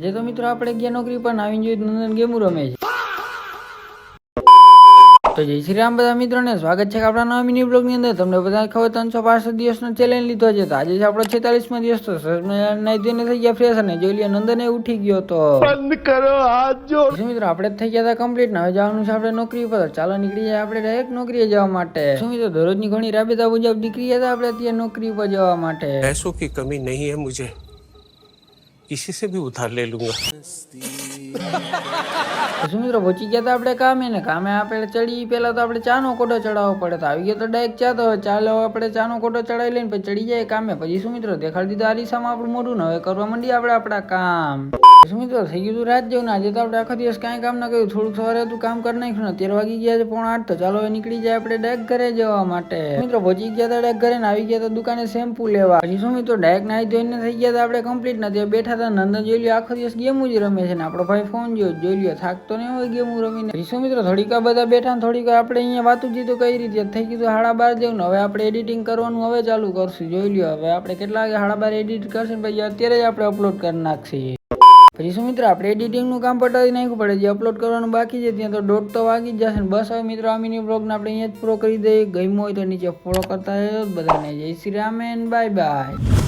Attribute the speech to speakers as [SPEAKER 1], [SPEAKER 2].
[SPEAKER 1] જે તો મિત્રો આપણે ગયા નોકરી પર આવીને જોયું નંદન ગેમો રમે છે. તો જય શ્રી રામ બધા મિત્રોને સ્વાગત છે આપણા નવા મિની બ્લોગની અંદર. તમને બધા ખબર 365 દિવસનો ચેલેન્જ લીધો છે. તો આજે છે આપણો 46મો દિવસ. તો નાઈ ધોઈને થઈ ગયા ફ્રેશ અને જોઈ લ્યો નંદને ઉઠી ગયો. તો બંધ કરો હાથ જોડ. મિત્રો આપણે થઈ ગયા હતા કમ્પ્લીટ. હવે જવાનું છે આપણે નોકરી પર. ચાલો નીકળી જાય આપણે ડાયરેક્ટ નોકરીએ જવા માટે. શું મિત્રો દરરોજની ઘણી રાબેતા મુજબ નીકળી હતા આપણે ત્યાં નોકરી પર જવા માટે.
[SPEAKER 2] पैसों की कमी नहीं है मुझे, किसी से भी उधार ले लूंगा.
[SPEAKER 1] શું મિત્રો પહોંચી ગયા હતા આપણે કામે ને કામે આપણે ચડી પેલા તો આપણે ચાનો કોટો ચડાવવો પડે. તો આવી ગયો તો ડાયરેક્ટ ચા. તો ચાલો આપણે ચાનો કોટો ચડાવી લઈને પછી ચડી જાય કામે. પછી શું મિત્રો દેખાડી દીધું આરીસામાં આપણું મોઢું ને હવે કરવા માંડીએ આપણે આપણા કામ. શું મિત્રો થઈ ગયું રાત જેવું ને આજે તો આપણે આખો દિવસ કાંઈ કામ ના કર્યું. થોડુંક સવારે હતું કામ કરી નાખ્યું ને 13 વાગી ગયા છે 7:45. તો ચાલો હવે નીકળી જાય આપણે ડાયરેક્ટ ઘરે જવા માટે. મિત્રો પહોંચી ગયા હતા ડાયરેક્ટ ઘરે ને આવી ગયા હતા દુકાને શેમ્પુ લેવા. પછી શું મિત્રો ડાયરેક્ટ નાઈ ધોઈને થઈ ગયા હતા આપણે કમ્પ્લીટ ને ત્યાં બેઠા હતા. નંદન જોઈ લ્યો આખો દિવસ ગેમ જ રમે છે ને આપણો ભાઈ ફોન જોઈ લ્યો થાકતો નહીં હોય ગેમ રમીને. શું મિત્રો થોડીક બધા બેઠા ને થોડીક આપણે અહીંયા વાતું જીતું કઈ રીતે થઈ ગયું 12:30 જેવું. હવે આપણે એડિટિંગ કરવાનું હવે ચાલુ કરશું. જોઈ લ્યો હવે આપણે કેટલા વાગે 12:30 એડિટ કરશું પછી અત્યારે જ આપણે અપલોડ કરી નાખીએ. પછી શું મિત્રો આપણે એડિટિંગનું કામ પટાવી નાખ્યું પડે. જે અપલોડ કરવાનું બાકી છે ત્યાં તો 1:30 તો વાગી જ જશે ને. બસ હવે મિત્રો આ મિની બ્લોગને આપણે અહીંયા જ પૂરો કરી દઈએ. ગમ્યો હોય તો નીચે ફોલો કરતા રહેજો બધાને. જય Shri Ram and bye bye.